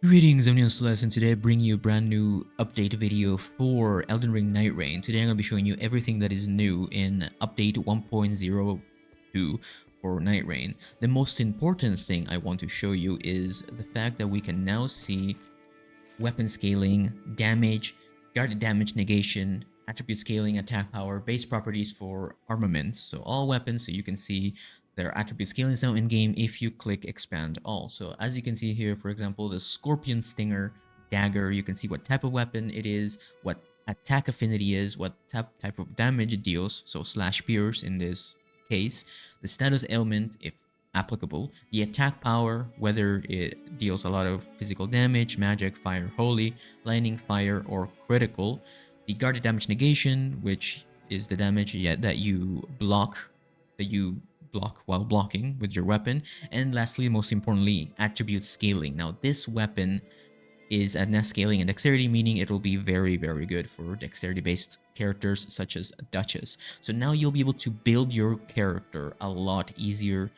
Greetings, I'm Neil Celeste, and today I bring you a brand new update video for Elden Ring Nightreign. Today I'm going to be showing you everything that is new in update 1.02 for Nightreign. The most important thing I want to show you is the fact that we can now see weapon scaling, damage, guarded damage negation, attribute scaling, attack power, base properties for armaments. So all weapons, so you can see their attribute scaling is now in game if you click expand all. So as you can see here, for example, the Scorpion Stinger dagger, you can see what type of weapon it is, what attack affinity is, what type of damage it deals, so slash pierce in this case, the status ailment if applicable, the attack power, whether it deals a lot of physical damage, magic, fire, holy, lightning, fire, or critical, the guarded damage negation, which is the damage that you block while blocking with your weapon, and lastly, most importantly, attribute scaling. Now this weapon is a nest scaling and dexterity, meaning it will be very good for dexterity based characters such as Duchess. So now you'll be able to build your character a lot easier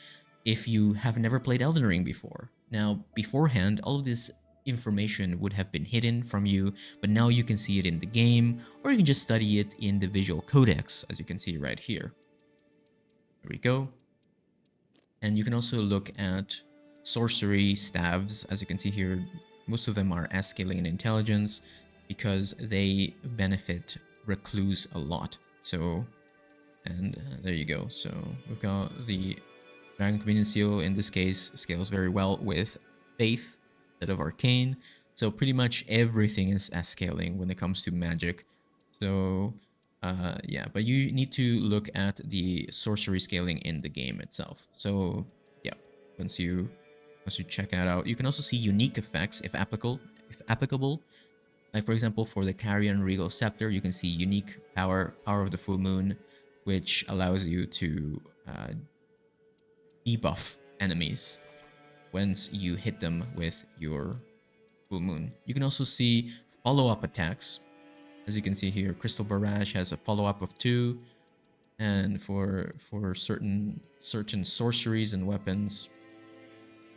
if you have never played Elden Ring before. Now beforehand, all of this information would have been hidden from you, but now you can see it in the game, or you can just study it in the visual codex, as you can see right here. There we go. And you can also look at sorcery staves. As you can see here, most of them are S scaling in intelligence because they benefit recluse a lot. So, and there you go. So we've got the Dragon Convenience Seal, in this case, scales very well with Faith instead of Arcane. So pretty much everything is S scaling when it comes to magic. So yeah, but you need to look at the sorcery scaling in the game itself. So yeah, once you check that out, you can also see unique effects if applicable. Like for example, for the Carrion Regal Scepter, you can see unique power of the full moon, which allows you to debuff enemies once you hit them with your full moon. You can also see follow-up attacks. As you can see here, Crystal Barrage has a follow-up of 2, and for certain sorceries and weapons,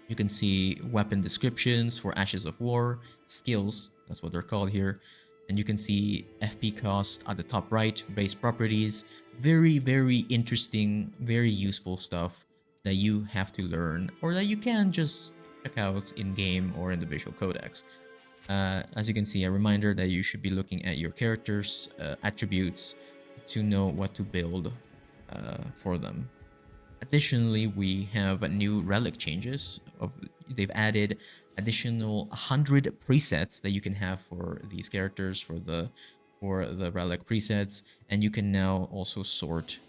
you can see weapon descriptions for Ashes of War, skills, that's what they're called here, and you can see FP cost at the top right, base properties, very interesting, very useful stuff that you have to learn, or that you can just check out in-game or in the visual codex. As you can see, a reminder that you should be looking at your character's attributes to know what to build for them. Additionally, we have new relic changes. They've added additional 100 presets that you can have for these characters for the relic presets, and you can now also sort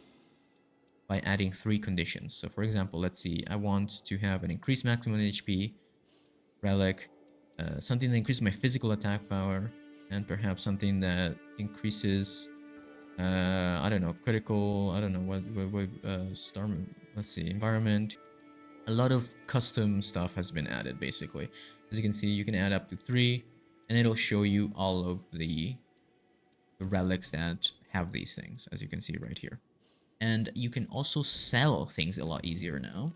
by adding 3 conditions. So for example, let's see, I want to have an increased maximum HP relic, something that increases my physical attack power, and perhaps something that increases I don't know, critical, I don't know what star, let's see, environment. A lot of custom stuff has been added basically. As you can see, you can add up to 3 and it'll show you all of the relics that have these things, as you can see right here. And you can also sell things a lot easier now.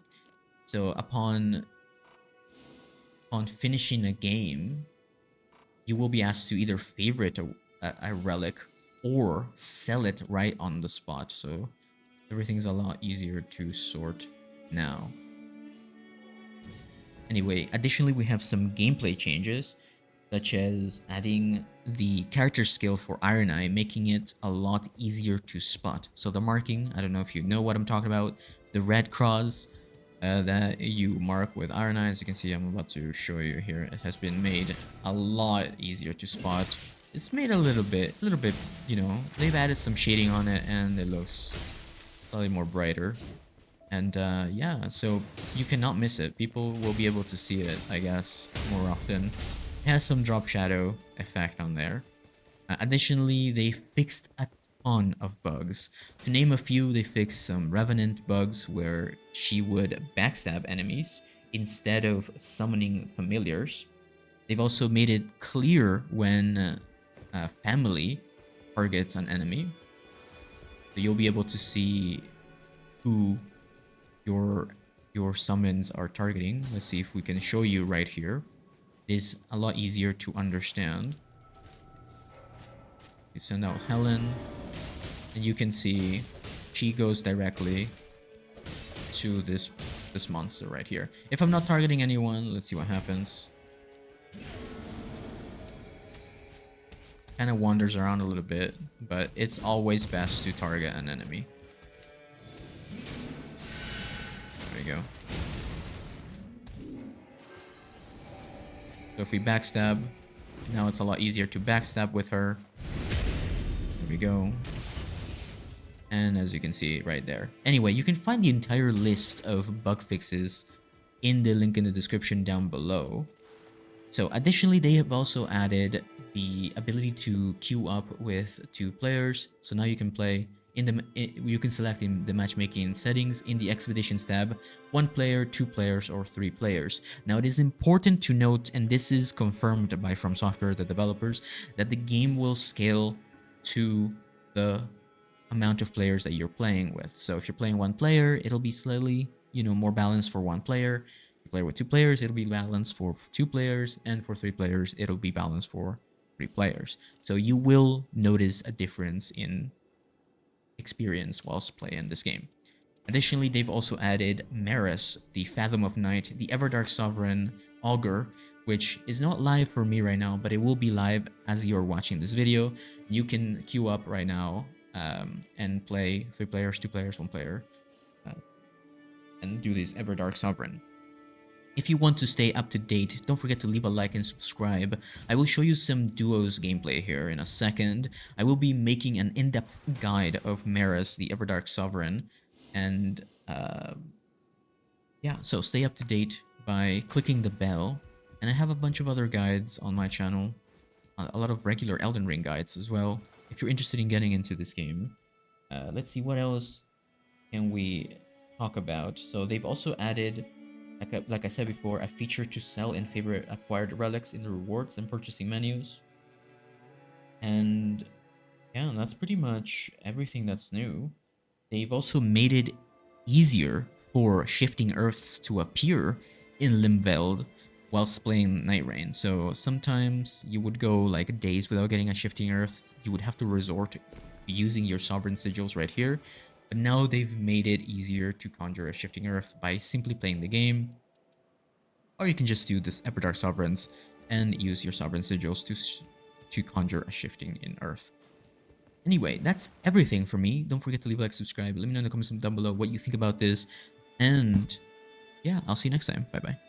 So upon finishing a game, you will be asked to either favorite a relic or sell it right on the spot. So everything's a lot easier to sort now. Anyway, additionally, we have some gameplay changes, such as adding the character skill for Iron Eye, making it a lot easier to spot. So the marking, I don't know if you know what I'm talking about, the red cross that you mark with Iron Eye, as you can see, I'm about to show you here. It has been made a lot easier to spot. It's made a little bit, you know, they've added some shading on it and it looks slightly more brighter. And yeah, so you cannot miss it. People will be able to see it, I guess, more often. It has some drop shadow effect on there. Additionally, they fixed a ton of bugs. To name a few, they fixed some Revenant bugs where she would backstab enemies instead of summoning familiars. They've also made it clear when family targets an enemy. So you'll be able to see who your summons are targeting. Let's see if we can show you right here. it is a lot easier to understand. You send out Helen, and you can see she goes directly to this monster right here. If I'm not targeting anyone, let's see what happens. Kind of wanders around a little bit, but it's always best to target an enemy. There we go. So if we backstab, now it's a lot easier to backstab with her. There we go. And as you can see right there. Anyway, you can find the entire list of bug fixes in the link in the description down below. So additionally, they have also added the ability to queue up with 2 players. So now you can play you can select in the matchmaking settings in the expeditions tab 1 player, 2 players, or 3 players. Now it is important to note, and this is confirmed by From Software, the developers, that the game will scale to the amount of players that you're playing with. So if you're playing 1 player, it'll be slightly, more balanced for 1 player. If you play with 2 players, it'll be balanced for 2 players, and for 3 players, it'll be balanced for 3 players. So you will notice a difference in experience whilst playing this game. Additionally, they've also added Maris, the Fathom of Night, the Everdark Sovereign Augur, which is not live for me right now, but it will be live as you're watching this video. You can queue up right now and play 3 players, 2 players, 1 player, and do this Everdark Sovereign. If you want to stay up to date, don't forget to leave a like and subscribe. I will show you some duos gameplay here in a second. I will be making an in-depth guide of Maris, the Everdark Sovereign, and yeah, so stay up to date by clicking the bell. And I have a bunch of other guides on my channel, a lot of regular Elden Ring guides as well, if you're interested in getting into this game. Let's see, what else can we talk about? So they've also added, like I said before, a feature to sell in favorite acquired relics in the rewards and purchasing menus. And yeah, that's pretty much everything that's new. They've also made it easier for shifting earths to appear in Limveld whilst playing Nightreign. So sometimes you would go like days without getting a shifting earth. You would have to resort to using your sovereign sigils right here. But now they've made it easier to conjure a shifting earth by simply playing the game. Or you can just do this Everdark Sovereigns and use your sovereign sigils to conjure a shifting in earth. Anyway, that's everything for me. Don't forget to leave a like, subscribe. Let me know in the comments down below what you think about this. And yeah, I'll see you next time. Bye-bye.